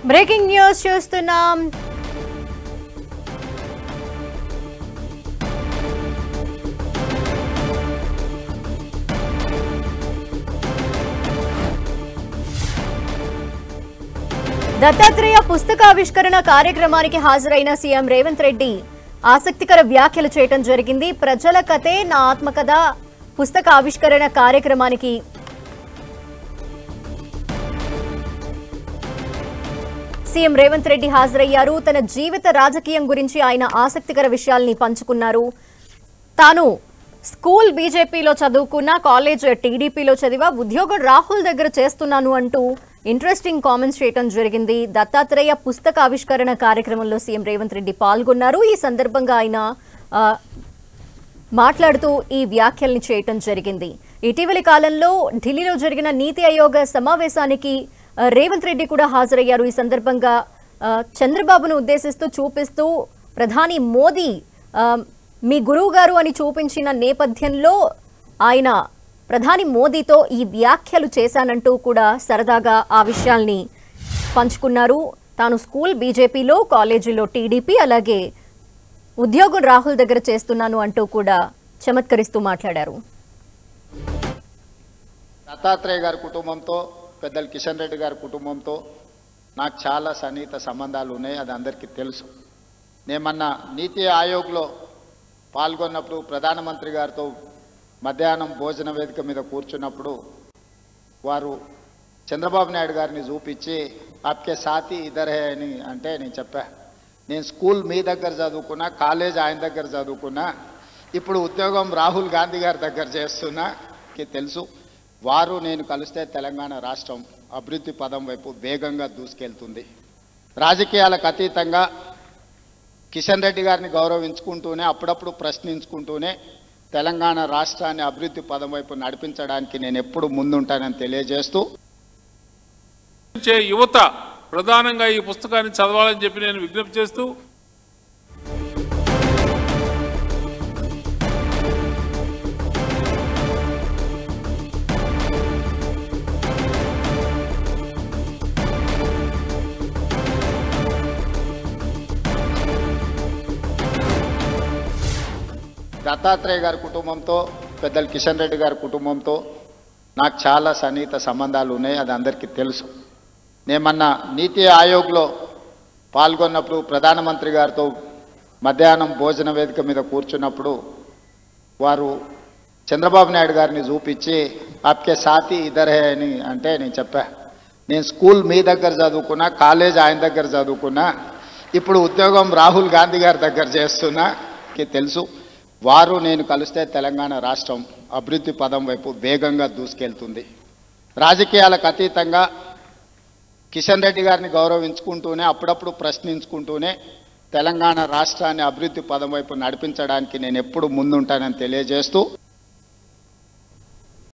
Breaking news చూస్తున్నాం. దత్తాత్రేయ పుస్తకావిష్కరణ కార్యక్రమానికి హాజరైన సీఎం రేవంత్ రెడ్డి ఆసక్తికర వ్యాఖ్యలు చేయడం జరిగింది. ప్రజల కథే నా ఆత్మకథ పుస్తక ఆవిష్కరణ కార్యక్రమానికి సీఎం రేవంత్ రెడ్డి హాజరయ్యారు. తన జీవిత రాజకీయం గురించి ఆయన ఆసక్తికర విషయాల్ని పంచుకున్నారు. తాను స్కూల్ బీజేపీలో చదువుకున్న, కాలేజ్ టీడీపీలో చదివా, ఉద్యోగం రాహుల్ దగ్గర చేస్తున్నాను అంటూ ఇంట్రెస్టింగ్ కామెంట్స్ చేయడం జరిగింది. దత్తాత్రేయ పుస్తక ఆవిష్కరణ కార్యక్రమంలో సీఎం రేవంత్ రెడ్డి పాల్గొన్నారు. ఈ సందర్భంగా ఆయన మాట్లాడుతూ ఈ వ్యాఖ్యల్ని చేయడం జరిగింది. ఇటీవలి కాలంలో ఢిల్లీలో జరిగిన నీతి ఆయోగ్ సమావేశానికి రేవంత్ రెడ్డి కూడా హాజరయ్యారు. ఈ సందర్భంగా చంద్రబాబును ఉద్దేశిస్తూ చూపిస్తూ ప్రధాని మోదీ మీ గురువు గారు అని చూపించిన నేపథ్యంలో ఆయన ప్రధాని మోదీతో ఈ వ్యాఖ్యలు చేశానంటూ కూడా సరదాగా ఆ విషయాల్ని పంచుకున్నారు. తాను స్కూల్ బీజేపీలో, కాలేజీలో టీడీపీ, అలాగే ఉద్యోగం రాహుల్ దగ్గర చేస్తున్నాను అంటూ కూడా చమత్కరిస్తూ మాట్లాడారు. దత్తాత్రేయ గారి కుటుంబంతో, పెద్దలు కిషన్ రెడ్డి గారి కుటుంబంతో నాకు చాలా సన్నిహిత సంబంధాలు ఉన్నాయి. అది అందరికీ తెలుసు. నేను మొన్న నీతి ఆయోగ్లో పాల్గొన్నప్పుడు ప్రధానమంత్రి గారితో మధ్యాహ్నం భోజన వేదిక మీద కూర్చున్నప్పుడు వారు చంద్రబాబు నాయుడు గారిని చూపించి ఆప్కే సాథీ ఇద్దరే అని అంటే నేను చెప్పా, నేను స్కూల్ మీ దగ్గర చదువుకున్నా, కాలేజ్ ఆయన దగ్గర చదువుకున్నా, ఇప్పుడు ఉద్యోగం రాహుల్ గాంధీ గారి దగ్గర చేస్తున్నా. తెలుసు వారు నేను కలిస్తే తెలంగాణ రాష్ట్రం అభివృద్ధి పదం వైపు వేగంగా దూసుకెళ్తుంది. రాజకీయాలకు అతీతంగా కిషన్ రెడ్డి గారిని గౌరవించుకుంటూనే, అప్పుడప్పుడు ప్రశ్నించుకుంటూనే తెలంగాణ రాష్ట్రాన్ని అభివృద్ధి పదం వైపు నడిపించడానికి నేను ఎప్పుడు ముందుంటానని తెలియజేస్తూ, యువత ప్రధానంగా ఈ పుస్తకాన్ని చదవాలని చెప్పి నేను విజ్ఞప్తి చేస్తూ, దత్తాత్రేయ గారి కుటుంబంతో, పెద్దలు కిషన్ రెడ్డి గారి కుటుంబంతో నాకు చాలా సన్నిహిత సంబంధాలు ఉన్నాయి. అది అందరికీ తెలుసు. నేను మొన్న నీతి ఆయోగ్లో పాల్గొన్నప్పుడు ప్రధానమంత్రి గారితో మధ్యాహ్నం భోజన వేదిక మీద కూర్చున్నప్పుడు వారు చంద్రబాబు నాయుడు గారిని చూపించి ఆప్కే సాథీ ఇద్దరే అని అంటే నేను చెప్పా, నేను స్కూల్ మీ దగ్గర చదువుకున్నా, కాలేజ్ ఆయన దగ్గర చదువుకున్నా, ఇప్పుడు ఉద్యోగం రాహుల్ గాంధీ గారి దగ్గర చేస్తున్నా. తెలుసు వారు నేను కలిస్తే తెలంగాణ రాష్ట్రం అభివృద్ధి పదం వైపు వేగంగా దూసుకెళ్తుంది. రాజకీయాలకు అతీతంగా కిషన్ రెడ్డి గారిని గౌరవించుకుంటూనే, అప్పుడప్పుడు ప్రశ్నించుకుంటూనే తెలంగాణ రాష్ట్రాన్ని అభివృద్ధి పదం వైపు నడిపించడానికి నేను ఎప్పుడు ముందుంటానని తెలియజేస్తూ